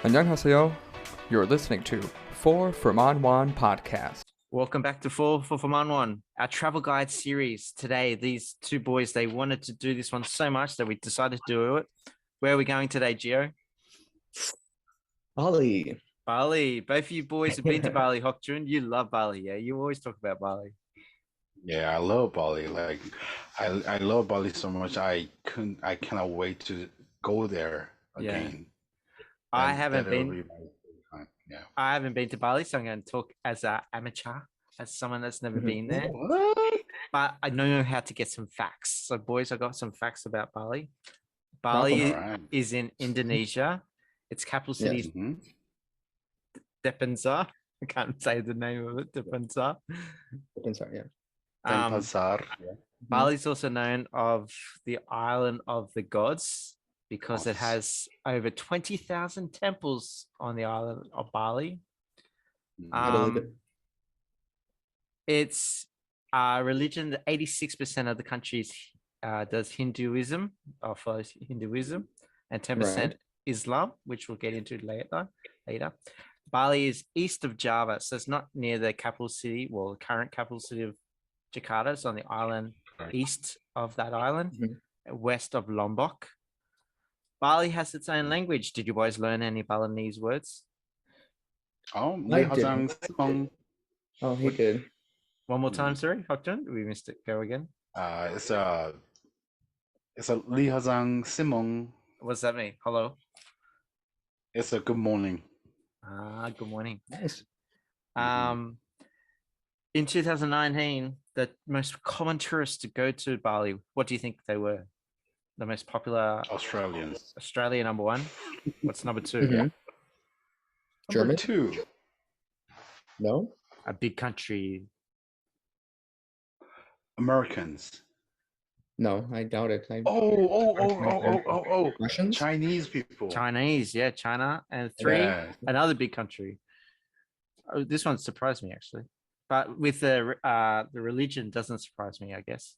안녕하세요. You're listening to 4 from On One podcast. Welcome back to Four for One, our travel guide series. Today, these two boys, they wanted to do this one so much that we decided to do it. Where are we going today, Gio? Bali. Bali. Both of you boys have been to Bali, Hokjun. You love Bali, yeah? You always talk about Bali. Yeah, I love Bali. I love Bali so much. I cannot wait to go there Yeah. again. I haven't That'll been. be my favorite time. Yeah. I haven't been to Bali, so I'm going to talk as an amateur, as someone that's never been there. What? But I know how to get some facts. So, boys, I got some facts about Bali. Bali Alright. is in Indonesia. Its capital city is Mhm. Denpasar. I can't say the name of it. Denpasar. Sorry, yeah. Denpasar. Bali is also known of the island of the gods because it Yes. has over 20,000 temples on the island of Bali. I believe it. Its religion, 86% of the country does Hinduism or follows Hinduism, and 10% Islam, which we'll get into later. Bali is east of Java, so it's not near the capital city, well, the current capital city of Jakarta. It's on the island Right. east of that island, Mhm. west of Lombok. Bali has its own language. Did you boys learn any Balinese words? Oh, I Lihazang did. Simong. Oh, he did. One more time, sorry, Hokjun. We missed it. Go again. It's a Lihazang Simong. What does that mean? Hello. It's a good morning. Good morning. Nice. In 2019, the most common tourists to go to Bali, what do you think they were? The most popular Australians. Australia, number one. What's number two? Mhm. Number German? 2. No? A big country. Americans. No, I doubt it. Oh. Russians? Chinese people. Chinese, yeah, China. And three, Yeah. another big country. Oh, this one surprised me, actually. But with the religion doesn't surprise me, I guess.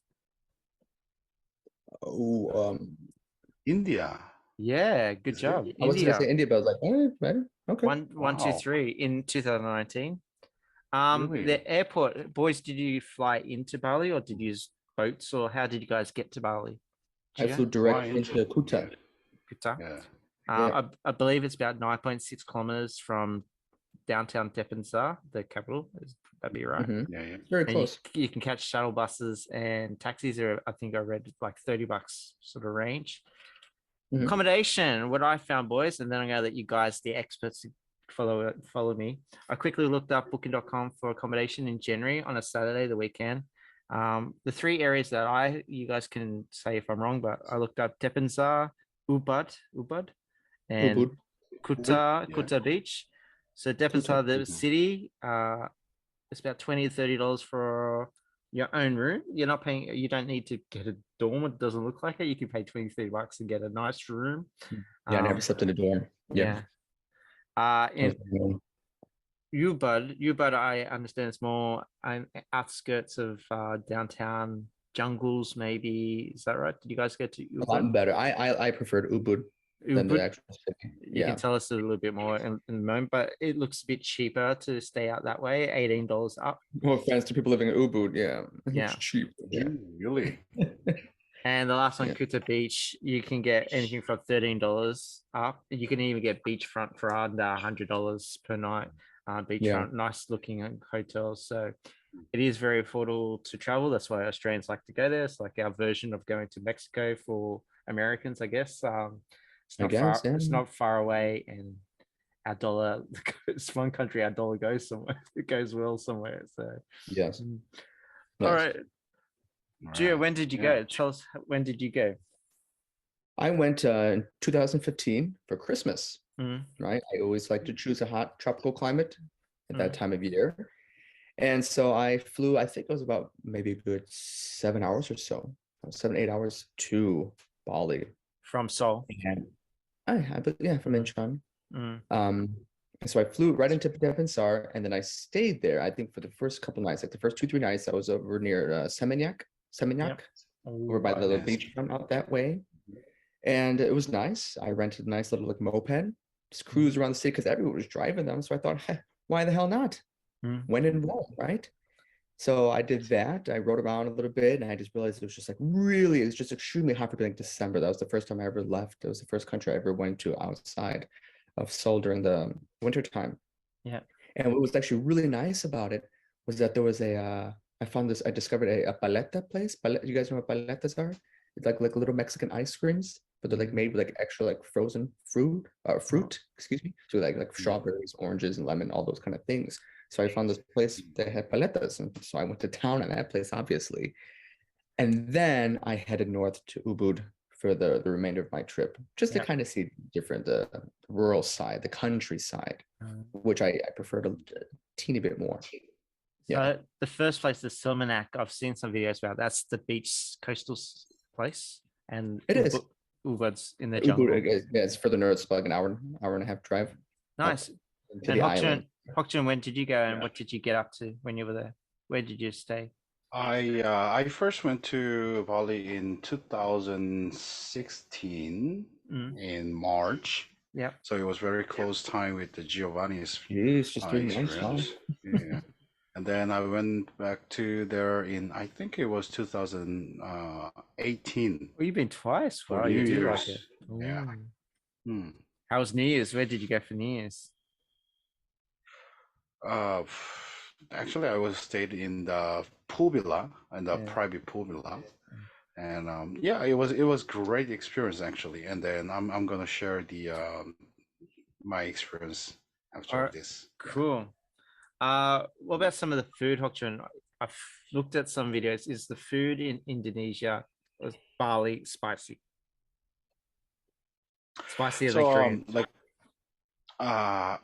Oh, India. Yeah, good Is it? job. I was going to India. say India, but I was like, better. Okay. One, two, Wow. three in 2019. Really? The airport, boys, did you fly into Bali or did you use boats, or how did you guys get to Bali? I flew direct Why? into Kuta. Kuta. Yeah. I believe it's about 9.6 kilometers from downtown Denpasar, the capital. That'd be right. Mhm. Yeah. Very And close. you can catch shuttle buses and taxis are, I think I read, like $30 sort of range. Mhm. Accommodation, what I found, boys, and then I'm going to let you guys, the experts, follow me. I quickly looked up booking.com for accommodation in January on a Saturday, the weekend. The three areas that you guys can say if I'm wrong, but I looked up Denpasar, Ubud, and Ubud. Kuta Beach. So Denpasar, the Mhm. city, it's about $20 to $30 for your own room. You're not paying, you don't need to get a dorm. It doesn't look like it. You can pay $20 and get a nice room. Yeah, I never slept in a dorm. Yeah. In Ubud, I understand it's more outskirts of downtown jungles, maybe. Is that right? Did you guys go to A lot Ubud? better. I preferred Ubud than the Ubud? actual city. You Yeah. can tell us a little bit more in the moment, but it looks a bit cheaper to stay out that way. $18 up. No offense to people living in Ubud. Yeah. Yeah. It's cheap. Yeah. Ooh, really? And the last one, Yeah. Kuta Beach, you can get anything from $13 up. You can even get beachfront for under $100 per night. Beachfront, nice looking hotels. So it is very affordable to travel. That's why Australians like to go there. It's like our version of going to Mexico for Americans, I guess. It's not far away, and our dollar, it's one country, our dollar goes somewhere. It goes well somewhere. So Yes. all right. Gio, Right. when did you go? Tell us, when did you go? I went in 2015 for Christmas, Mm. right? I always like to choose a hot tropical climate at that time of year. And so I flew, I think it was about maybe a good 7 hours or so, 7, 8 hours to Bali. From Seoul. And from Incheon. Mm. And so I flew right into Denpasar, and then I stayed there, I think, for the first couple nights, like the first 2, 3 nights, I was over near Seminyak, over by the little beachfront out that way. And it was nice. I rented a nice little like moped just cruise around the city because everyone was driving them. So I thought, hey, why the hell not? When in Rome, right? So I did that. I rode around a little bit, and I just realized it was just like really, it was just extremely hot for like December. That was the first time I ever left. It was the first country I ever went to outside of Seoul during the winter time. Yeah. And what was actually really nice about it was that there was I discovered a paleta place. You guys know what paletas are? It's like little Mexican ice creams, but they're like made with like extra like frozen fruit, excuse me. So like strawberries, oranges, and lemon, all those kind of things. So I found this place that had paletas, and so I went to town on that place, obviously. And then I headed north to Ubud for the remainder of my trip, just to kind of see different the rural side, the countryside, which I preferred a teeny bit more. So the first place, the Silmanak, I've seen some videos about. That's the beach coastal place, and it is Ubud's in the jungle. It's further north. It's like an hour and a half drive. Nice. And Hokjun, when did you go, and what did you get up to when you were there? Where did you stay? I first went to Bali in 2016 in March. Yeah. So it was very close time with the Giovanni's experience. Yeah. And then I went back to there in, I think it was 2018. Well, you've been twice. For you New do Year's. like it. Yeah. How was New Year's? Where did you go for New Year's? Actually, I was stayed in the pool villa, in the private pool villa, and it was great experience actually. And then I'm gonna share the my experience after this. Cool. What about some of the food, Hokjun? I've looked at some videos. Is the food in Indonesia or Bali spicy? Spicy as Korean? I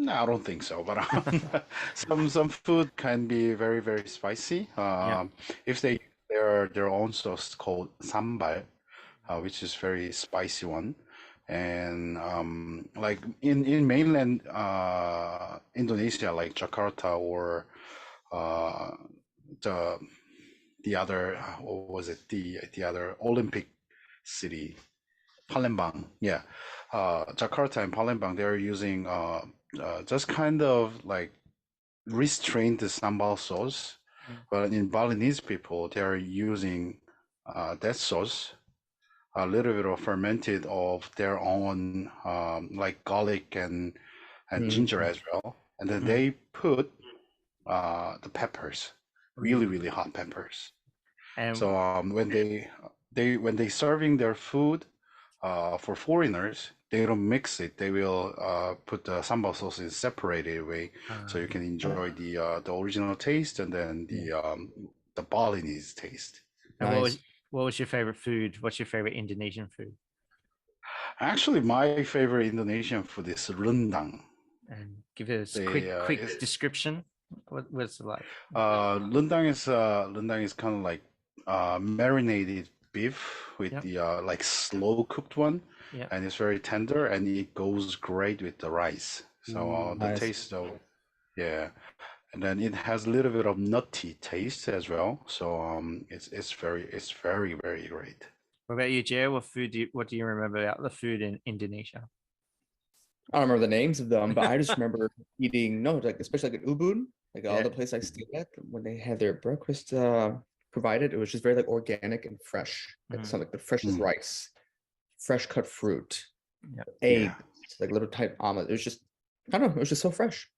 don't think so, but some food can be very, very spicy. If they their own sauce called sambal, which is very spicy one. And like in mainland Indonesia, like Jakarta or the other what was it, the other Olympic city, Palembang, Jakarta and Palembang, they're using just kind of like restrained the sambal sauce, but in Balinese people they're using that sauce, a little bit of fermented of their own, like garlic and ginger as well, and then they put the peppers, really really hot peppers. And so when they serving their food for foreigners, they don't mix it. They will put the sambal sauce in separated way, so you can enjoy the original taste and then the Balinese taste. And what was your favorite food? What's your favorite Indonesian food? Actually, my favorite Indonesian food is rendang. And give us a quick description. What's it like? Rendang is kind of like marinated beef with the like slow cooked one, and it's very tender and it goes great with the rice. So the taste of and then it has a little bit of nutty taste as well. So it's very very great. What about you, Jay? What do you remember about the food in Indonesia? I don't remember the names of them, but I just remember eating especially like at Ubud, like all the places I stayed at, when they had their breakfast provided, it was just very like organic and fresh. Like something like the freshest rice, fresh cut fruit, eggs, like little type omelet. It was just, I don't know, it was just so fresh.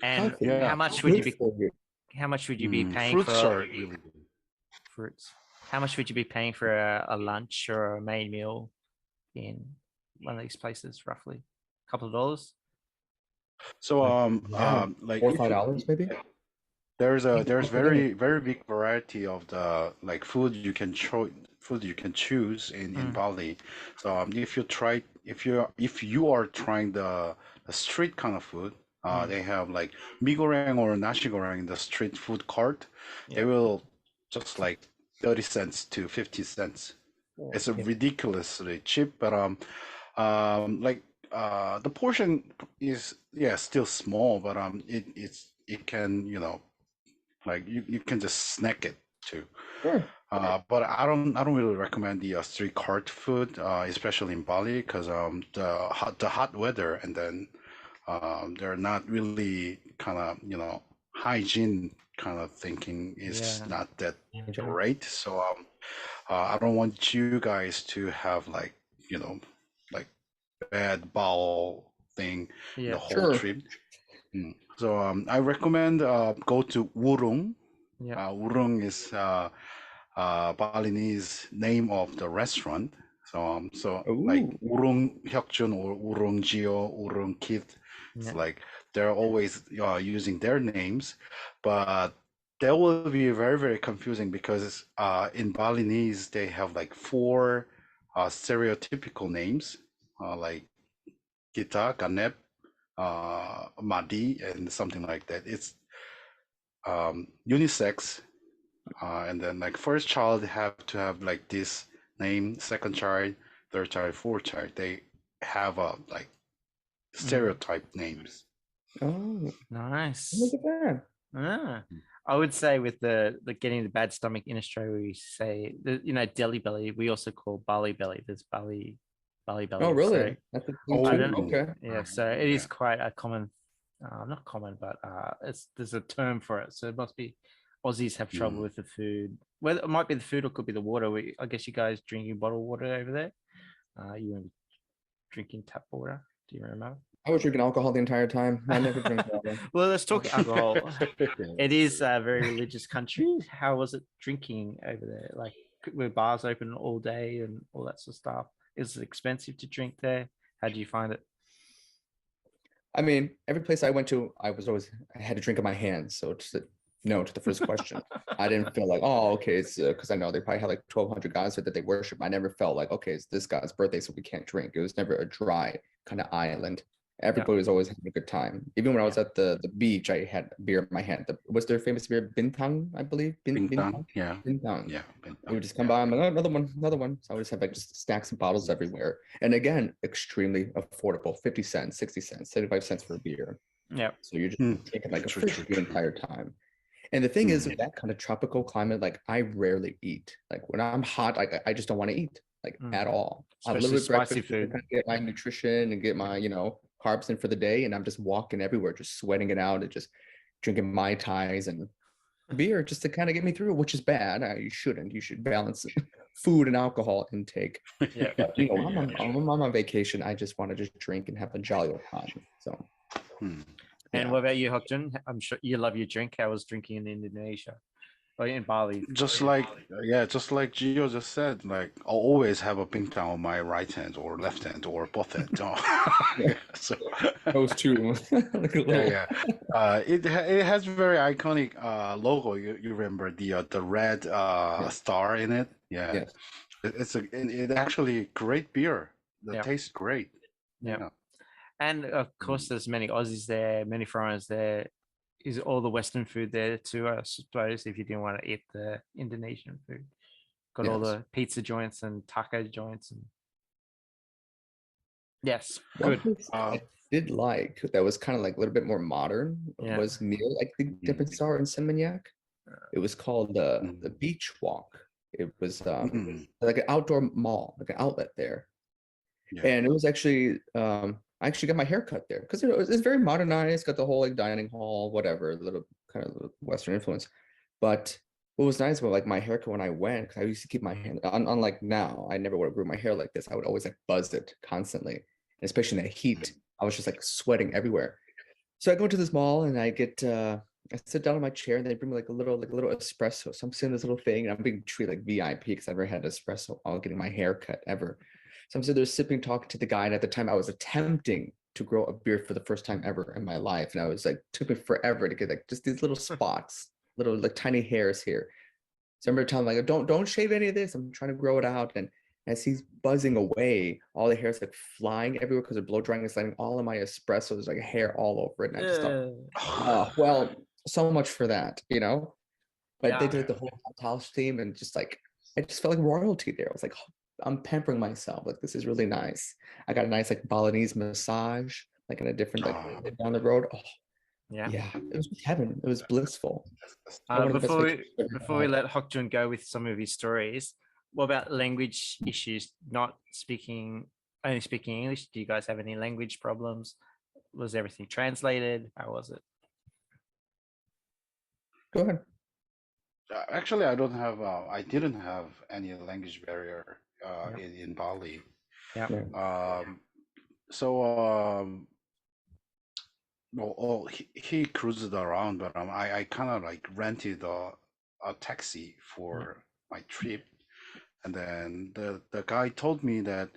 And how much would you be paying for fruits? How much would you be paying for a lunch or a main meal in one of these places, roughly? A couple of dollars? So like $4 or $5 maybe. There's very very big variety of the like food you can choose in Bali. So if you are trying the street kind of food, they have like mie goreng or nasi goreng in the street food cart. They will just like 30 cents to 50 cents. It's a ridiculously cheap, but like the portion is still small, but it can like you can just snack it too. Sure. But I don't really recommend the street cart food, especially in Bali, because the hot weather, and then they're not really kind of hygiene kind of thinking is Yeah. not that Okay. great. So I don't want you guys to have like like bad bowel thing the Yeah. whole Sure. trip. So I recommend go to Wurung. Yeah. Wurung is Balinese name of the restaurant. So like Ooh. Urung Hyokjun or Urung Jio, Urung Kit. It's Yeah. like they're always using their names, but that will be very, very confusing because in Balinese they have like four stereotypical names, like Gita, Ganep, Madi, and something like that. It's unisex, and then like first child have to have like this name, second child, third child, fourth child. They have like stereotype names. Oh, Nice. look at that. Ah. I would say with the getting the bad stomach in Australia, we say Delhi belly. We also call Bali belly. There's Bali belly. Oh, So really? That's a thing I too. don't. Okay. Yeah. So it Yeah. is quite a common, not common, but there's a term for it. So it must be Aussies have trouble with the food. Whether it might be the food or could be the water. I guess you guys drinking bottled water over there. You were drinking tap water. Do you remember? I was drinking alcohol the entire time. I never drink water. Well, let's talk alcohol. Yeah. It is a very religious country. How was it drinking over there? Like, were bars open all day and all that sort of stuff? Is it expensive to drink there? How do you find it? I mean, every place I went to, I had to drink in my hands. So just no to the first question. I didn't feel like, oh, okay, it's because I know they probably had like 1,200 gods that they worship. I never felt like, okay, it's this god's birthday, so we can't drink. It was never a dry kind of island. Everybody was always having a good time. Even when I was at the beach, I had beer in my hand. What's their famous beer? Bintang, I believe. Bintang, yeah, Bintang. yeah. It would just come by. I'm like, oh, another one, another one. So I would just have like just stacks of bottles everywhere. And again, extremely affordable, 50 cents, 60 cents, 75 cents for a beer. Yeah. So you're just drinking like a True, fish true, the true. entire time. And the thing is, with that kind of tropical climate, like I rarely eat. Like when I'm hot, like I just don't want to eat like at all. I have a Especially little bit of spicy breakfast to food. kind of get my nutrition and get my, carbs in for the day. And I'm just walking everywhere, just sweating it out and just drinking Mai Tais and beer just to kind of get me through, which is bad. You shouldn't. You should balance food and alcohol intake. Yeah. But I'm on vacation. I just want to just drink and have a jolly old time. So. And what about you, Hokjun? I'm sure you love your drink. How was drinking in Indonesia? Or in Bali? Just like Gio just said, like I'll always have a bintang on my right hand or left hand or both hands. So those two. Like a little... yeah. It has very iconic logo. You remember the red star in it? Yeah. Yes. It actually great beer. That tastes great. Yeah. And of course, there's many Aussies there, many foreigners there. Is all the Western food there too, I suppose, if you didn't want to eat the Indonesian food. Got all the pizza joints and taco joints. And yes, One good. place I did like that was kind of like a little bit more modern was near like the Dippin' Star in Seminyak. It was called the Beach Walk. It was like an outdoor mall, like an outlet there. Yeah. And it was actually I actually got my hair cut there because it's very modernized, got the whole like dining hall, whatever, a little kind of Western influence. But what was nice about like my haircut when I went, because I used to keep my hair, unlike now, I never would have grew my hair like this. I would always like buzz it constantly, and especially in that heat. I was just like sweating everywhere. So I go to this mall and I get I sit down in my chair and they bring me like a little espresso. So I'm sitting in this little thing and I'm being treated like VIP because I've never had espresso while getting my hair cut ever. So I'm sitting there sipping, talking to the guy. And at the time I was attempting to grow a beard for the first time ever in my life. And I was like, took me forever to get like just these little spots, little like tiny hairs here. So I remember telling him like, don't shave any of this. I'm trying to grow it out. And as he's buzzing away, all the hair's like flying everywhere because they're blow drying. It's letting all of my espresso. There's like hair all over it. And I just thought, well, so much for that, you know? But they did the whole house theme and just like, I just felt like royalty there. I was like, I'm pampering myself. Like, this is really nice. I got a nice like Balinese massage, like in a different like down the road. Oh, Yeah. Yeah, it was heaven. It was blissful. One of the best Before vacations I've ever before we had. let Hokjun go with some of his stories, what about language issues? Not speaking, only speaking English. Do you guys have any language problems? Was everything translated? How was it? Go ahead. Actually, I didn't have any language barrier Yeah. in Bali. Yeah. Um, so well, he cruised around, but I kind of like rented a taxi for my trip, and then the guy told me that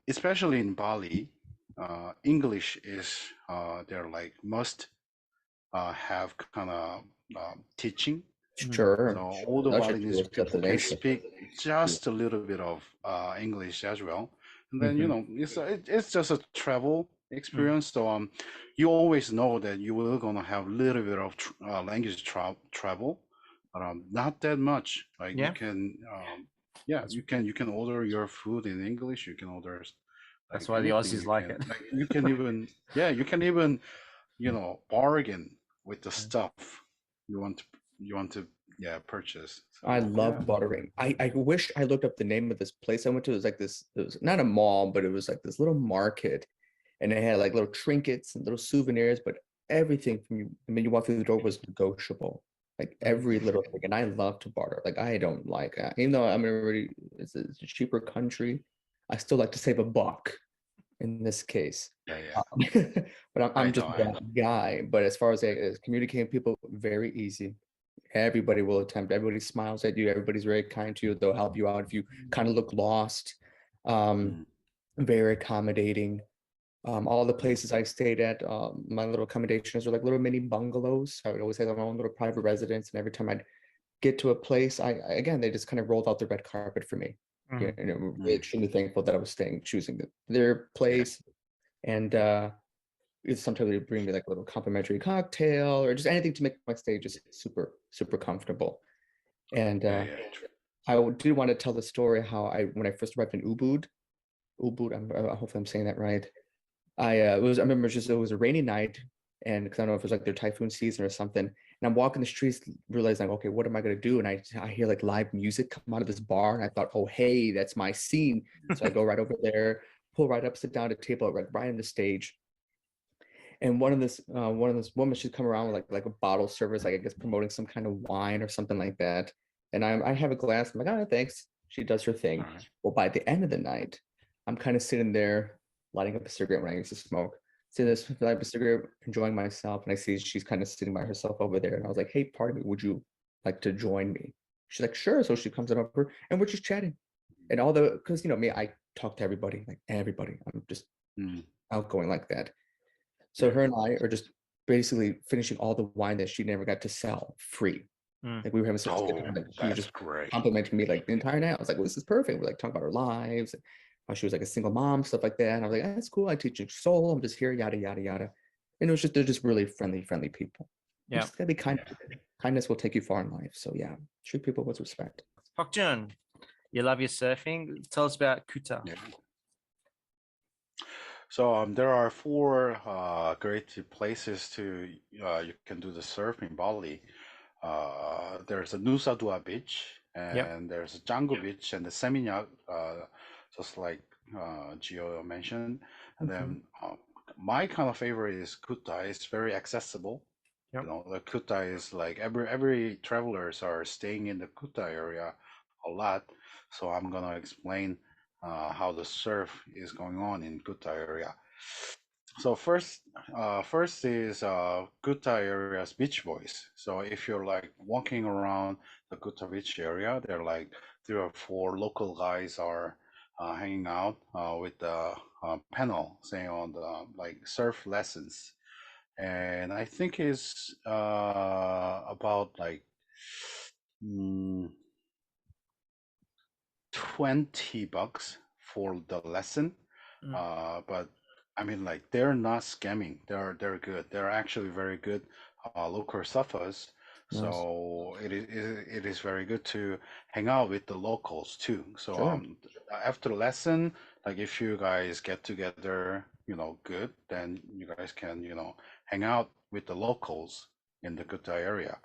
especially in Bali, English is they're like must have kind of teaching. Sure. So all the Such a Balinese tourist people can destination. speak just a little bit of English as well, and then Mhm. it's just a travel experience. So you always know that you will gonna have a little bit of language travel, but not that much. Like Yeah. you can you can order your food in English. You can order That's like why the anything. Aussies You like can it. like you can even you can even bargain with the stuff you want to purchase. I So yeah. love buttering. I wish I looked up the name of this place I went to. It was like this, it was not a mall, but it was like this little market. And they had like little trinkets and little souvenirs, but everything from you, I mean, you walk through the door was negotiable. Like every little thing. And I love to barter. Like I don't like, even though I'm already, it's a cheaper country, I still like to save a buck in this case. Yeah. But I'm just I know. that guy. But as far as communicating with people, very easy. Everybody will attempt. Everybody smiles at you. Everybody's very kind to you. They'll help you out if you kind of look lost. Um, Mm. very accommodating. All the places I stayed at, my little accommodations are like little mini bungalows. I would always have my own little private residence, and every time I'd get to a place, again they just kind of rolled out the red carpet for me. Yeah, and I'm really extremely thankful that I was choosing their place, and sometimes they bring me like a little complimentary cocktail or just anything to make my stay just super super comfortable. And did want to tell the story how when I first arrived in Ubud, hopefully I'm saying that right. I remember it was a rainy night, and because I don't know if it was like their typhoon season or something. And I'm walking the streets, realizing like, okay, what am I gonna do? And I hear like live music come out of this bar, and I thought, oh hey, that's my scene. So I go right over there, pull right up, sit down at a table right in the stage. And one of this women, she'd come around with like a bottle service, like I guess promoting some kind of wine or something like that. And I have a glass. I'm like, oh, thanks. She does her thing. All right. Well, by the end of the night, I'm kind of sitting there lighting up a cigarette when I used to smoke. Sitting there, lighting up a cigarette, enjoying myself, and I see she's kind of sitting by herself over there. And I was like, hey, pardon me, would you like to join me? She's like, sure. So she comes over, and we're just chatting. And because me, I talk to everybody, like everybody. I'm just outgoing like that. So her and I are just basically finishing all the wine that she never got to sell free. Like we were having such a good time. Like she was That's just great. complimenting me like the entire night. I was like, well, this is perfect. We're like talking about our lives, and how she was like a single mom, stuff like that. And I was like, that's cool. I teach soul. I'm just here, yada yada yada. And it was just they're just really friendly people. You Yeah. just gotta be kind. Kindness will take you far in life. So yeah, treat people with respect. Hokjun, you love your surfing. Tell us about Kuta. Yeah. So there are four great places to you can do the surf in Bali. There's a Nusa Dua Beach, and there's a Django Beach, and the Seminyak, just like Gio mentioned. And then my kind of favorite is Kuta. It's very accessible. Yep. You know, the Kuta is like every travelers are staying in the Kuta area a lot. So I'm gonna explain how the surf is going on in Kuta area. So first is Kuta area's beach boys. So if you're like walking around the Kuta beach area, there are like 3 or 4 local guys are hanging out with the panel saying on the like surf lessons, and I think it's about like mm, $20 for the lesson. But I mean, like they're not scamming. They're good. They're actually very good local suffers. Nice. So it is very good to hang out with the locals too. So Sure. after lesson, like if you guys get together good, then you guys can, hang out with the locals in the Kuta area.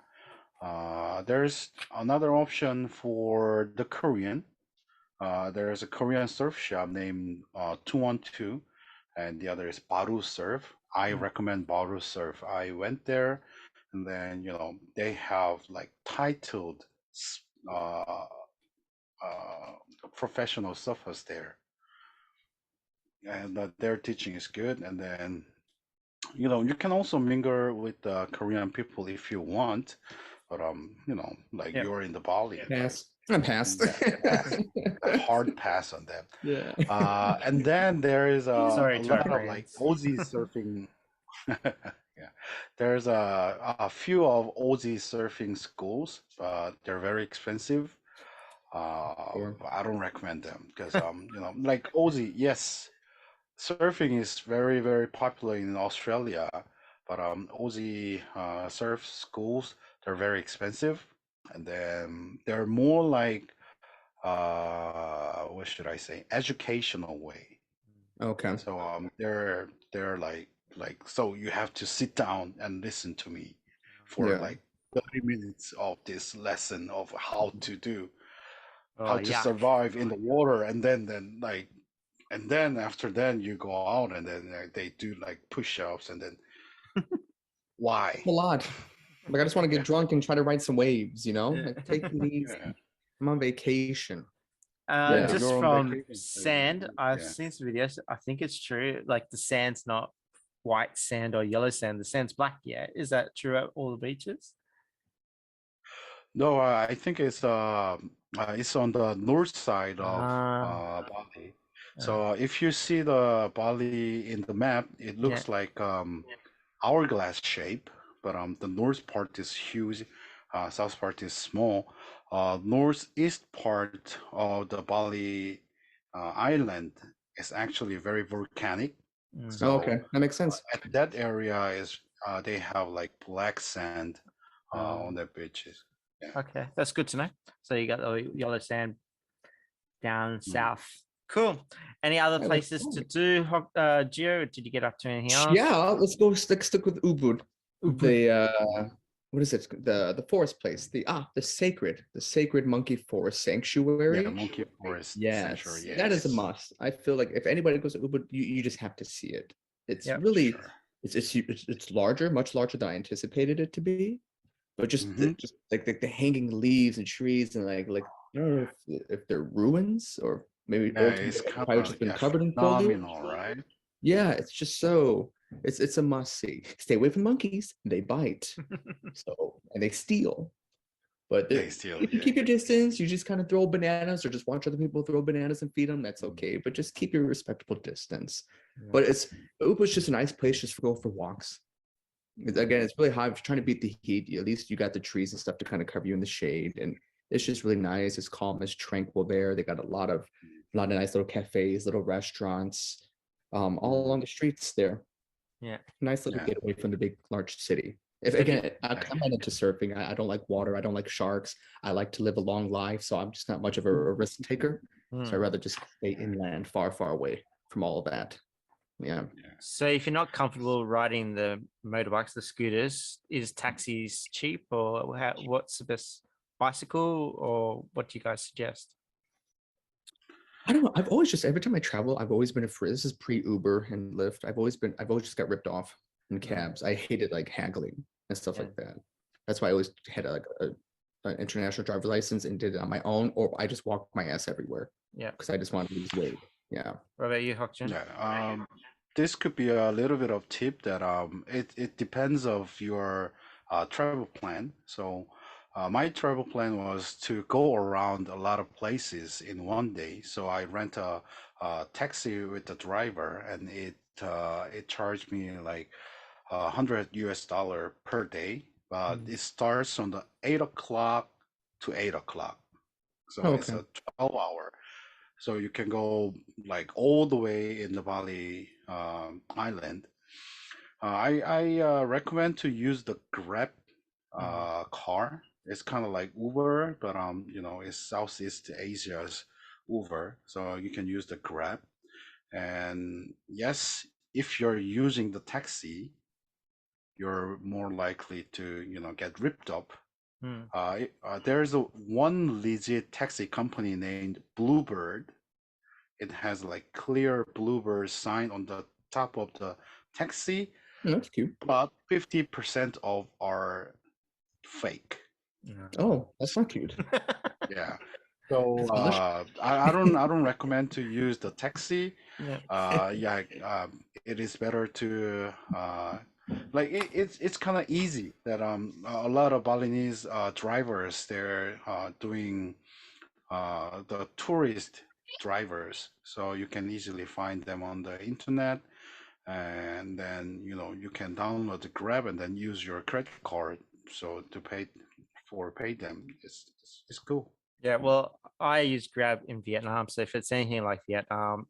There's another option for the Korean. There's a Korean surf shop named 212, and the other is Baru Surf. I recommend Baru Surf. I went there, and then they have like titled uh, uh, professional surfers there, and their teaching is good. And then you can also mingle with Korean people if you want, but like Yeah. you're in the Bali, Pass. I'm passed. a hard pass on them. Yeah. And then there is Sorry a to our lot of like friends. Aussie surfing. Yeah, there's a few of Aussie surfing schools. They're very expensive. Sure. I don't recommend them because like Aussie, yes, surfing is very, very popular in Australia, but Aussie surf schools, they're very expensive, and then they're more like what should I say, educational way. Okay. So they're like so you have to sit down and listen to me for Yeah. like 30 minutes of this lesson of how to do, Oh, how to yuck. survive in the water, and then like and then after then you go out and then they do like push-ups and then why? A lot. Like I just want to get drunk and try to ride some waves, Yeah. Like take it easy. Yeah. I'm on vacation. Uh, Yeah. just You're on from vacation, sand, I've yeah. seen some videos. I think it's true. Like the sand's not white sand or yellow sand. The sand's black. Yeah, is that true at all the beaches? No, I think it's on the north side of Bali. So if you see the Bali in the map, it looks like hourglass shape, but the north part is huge, south part is small. Northeast part of the Bali island is actually very volcanic. Mm. Oh, So okay. That makes sense. at that area is they have like black sand on their beaches. Yeah. Okay, that's good to know. So you got the yellow sand down Mhm. south. Cool. Any other Yeah, that's places to cool. do, Gio? Did you get up to anything else? Yeah, let's go stick with Ubud. Ubud. The what is it? The forest place. The sacred monkey forest sanctuary. Yeah, Monkey Forest Yes, Sanctuary. that is a Yes. must. I feel like if anybody goes to Ubud, you just have to see it. It's Yep. really Sure. it's larger, much larger than I anticipated it to be. But just Mhm. just like the hanging leaves and trees and like I don't know if they're ruins or maybe Yeah, old times it's have kind probably of just been covered in foliage. phenomenal, right? Yeah, it's just so it's a must see. Stay away from monkeys. They bite. So and they steal. But They still, if you yeah. keep your distance, you just kind of throw bananas or just watch other people throw bananas and feed them. That's Mm. okay. But just keep your respectable distance. Yeah. But Upa's just a nice place just to go for walks. Again, it's really hot. If you're trying to beat the heat, at least you got the trees and stuff to kind of cover you in the shade. And it's just really nice. It's calm, it's tranquil there. They got a lot of nice little cafes, little restaurants, all along the streets there. Yeah. Nice little Yeah. getaway from the big large city. If So if you- again, I'm not into surfing. I don't like water. I don't like sharks. I like to live a long life, so I'm just not much of a risk taker. So I'd Mm. rather just stay inland, far, far away from all of that. Yeah. So if you're not comfortable riding the motorbikes, the scooters, is taxis cheap or what's the best, bicycle, or what do you guys suggest? I don't know. I've always just every time I travel, I've always been afraid. This is pre-Uber and Lyft. I've always just got ripped off in cabs. I hated like haggling and stuff Yeah. like that. That's why I always had an international driver license and did it on my own, or I just walked my ass everywhere. Yeah. Because I just wanted to lose weight. Yeah. What about you, Hokjun? Yeah. This could be a little bit of tip that it depends of your travel plan. So my travel plan was to go around a lot of places in one day. So I rent a taxi with the driver, and it charged me like $100 per day. But it starts on the 8 o'clock to 8 o'clock. So it's Okay. a 12 hour. So you can go like all the way in the Bali island. I recommend to use the Grab car. It's kind of like Uber, but it's Southeast Asia's Uber, so you can use the Grab. And yes, if you're using the taxi, you're more likely to, get ripped up. There's one legit taxi company named Bluebird. It has like clear Bluebird sign on the top of the taxi, That's cute. but 50% of are fake. Oh, that's not cute. Yeah. So It's malicious. I don't recommend to use the taxi. Yeah. It is better to like it's kind of easy that a lot of Balinese drivers, they're doing the tourist drivers, so you can easily find them on the internet, and then you can download the Grab and then use your credit card so to pay them. It's cool. Yeah, well, I use Grab in Vietnam, so if it's anything like Vietnam,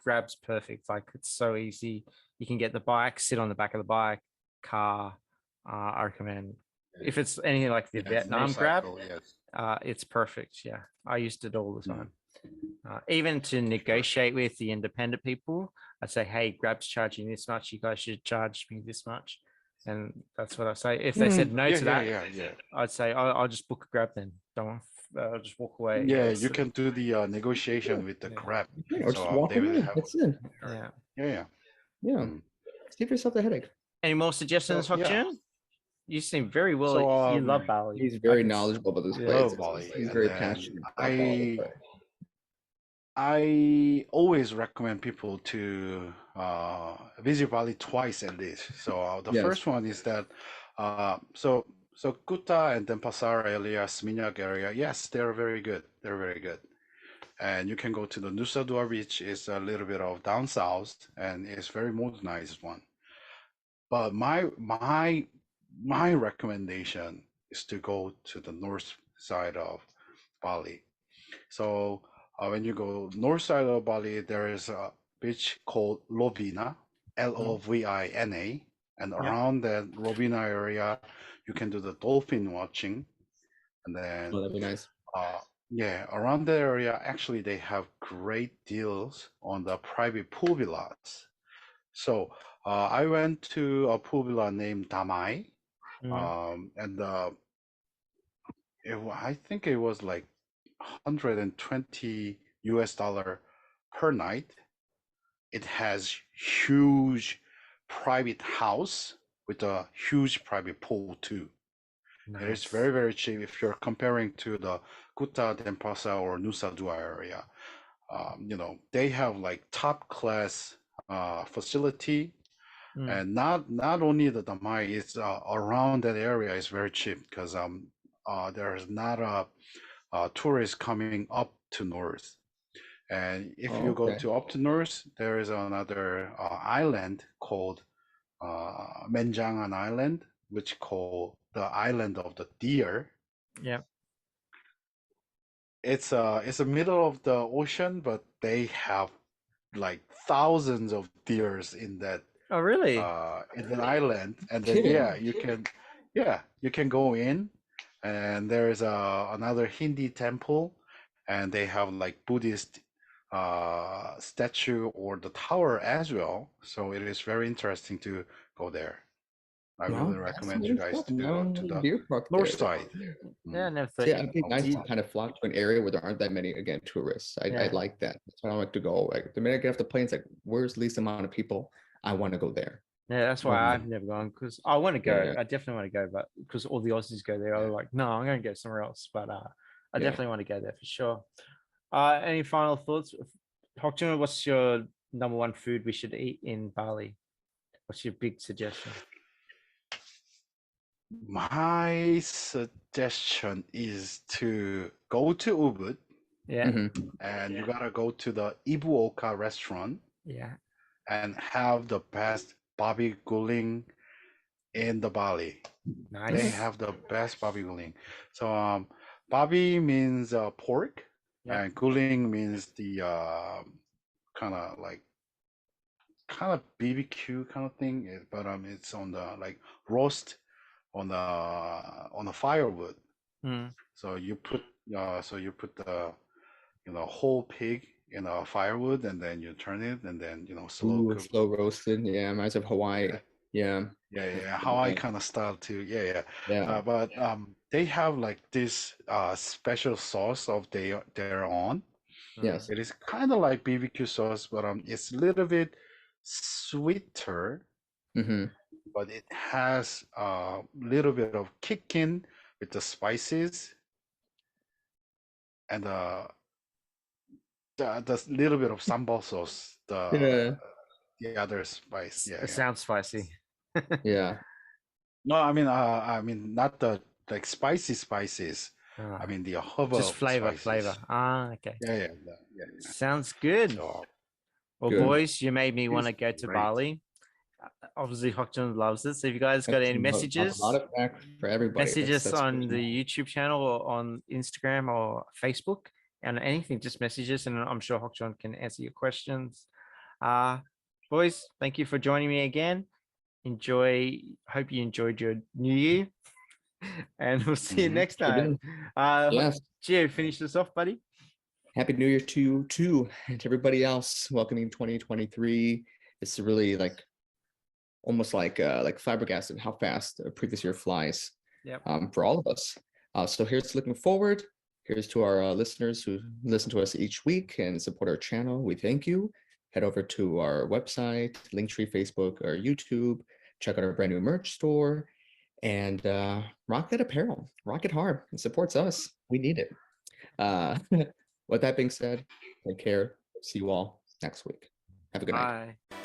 Grab's perfect. Like it's so easy. You can get the bike, sit on the back of the bike, car. I recommend if it's anything like the Vietnam Grab, Motorcycle, yes. it's perfect. Yeah, I used it all the time. Even to negotiate with the independent people, I'd say, "Hey, Grab's charging this much. You guys should charge me this much," and that's what I say. If they said no to that, I'd say, "I'll just book a Grab then. Don't just walk away." Yeah, you can do the negotiation with the Grab. Or just walk away. That's it. Yeah. Yeah. Save yourself the headache. Any more suggestions, Hokjun? You seem very well. So, you love Bali. He's very knowledgeable about this place. love Bali, He's and very then passionate about Bali. I always recommend people to visit Bali twice at least. So the first one is that so Kuta and Denpasar area, Seminyak area, yes, they're very good. They're very good. And you can go to the Nusa Dua Beach. It's a little bit of down south, and it's very modernized one. But my recommendation is to go to the north side of Bali. So when you go north side of Bali, there is a beach called Lovina, Lovina, and around that Lovina area, you can do the dolphin watching, and then that'd be nice. Around that area, actually they have great deals on the private pool villas. So I went to a pool villa named Damai, and I think it was like $120 per night. It has huge private house with a huge private pool too. It is very, very cheap if you're comparing to the Kuta, Denpasar, or Nusa Dua area. They have like top class facility, and not only the Damai, it's around that area is very cheap because there's not a tourists coming up to north. And if you go to up to north, there is another island called Menjangan Island, which called the island of the deer. Yeah. It's a middle of the ocean, but they have like thousands of deers in that. Oh, really? In an island, and then you can go in, and there is another Hindi temple, and they have like Buddhist statue or the tower as well. So it is very interesting to go there. I really recommend you guys to go to the north side. Yeah, never thought. Yeah, it'd be nice to kind of flock to an area where there aren't that many, again, tourists. I like that. That's why I like to go. Like the minute I get off the plane, it's like, where's the least amount of people? I want to go there. Yeah, that's why I've never gone, because I want to go. I definitely want to go, but because all the Aussies go there, I'm like, no, I'm going to go somewhere else. But I definitely want to go there for sure. Any final thoughts? Hokjun, what's your number one food we should eat in Bali? What's your big suggestion? My suggestion is to go to Ubud. Yeah. And you gotta go to the Ibuoka restaurant. Yeah. And have the best babi guling in the Bali. Nice. They have the best babi guling. So babi means pork, and guling means the kind of BBQ kind of thing, but it's on the like roast on the firewood. So you put the whole pig firewood, and then you turn it, and then slow Ooh, cook. slow roasted. Yeah, reminds of Hawaii. Yeah. Yeah, Hawaii kind of style too. Yeah. Yeah. But they have like this special sauce of their own. Yes. It is kind of like BBQ sauce, but it's a little bit sweeter, Mm-hmm. but it has a little bit of kick in with the spices and the little bit of sambal sauce, the other spice. It sounds spicy. Yeah. No, I mean not the like spicy spices. I mean the herbal Just flavor. spices. Okay. Yeah. Sounds good. So Well, Good. boys, you made me want to It's go to great. Bali. Obviously, Hokchun loves it. So if you guys got any messages, A lot of back for everybody. message us That's on good. the YouTube channel or on Instagram or Facebook and anything, just message us and I'm sure Hokchun can answer your questions. Boys, thank you for joining me again. Hope you enjoyed your new year and we'll see you next Sure time. did. Yes. Gio, finish this off, buddy. Happy New Year to you too, and to everybody else. Welcoming 2023. It's really like almost like flabbergasted how fast the previous year flies. Yep. For all of us. So here's looking forward. Here's to our listeners who listen to us each week and support our channel. We thank you. Head over to our website, Linktree, Facebook, or YouTube. Check out our brand new merch store. And rock that apparel. Rock it hard. It supports us. We need it. With that being said, take care. See you all next week. Have a good night. Bye.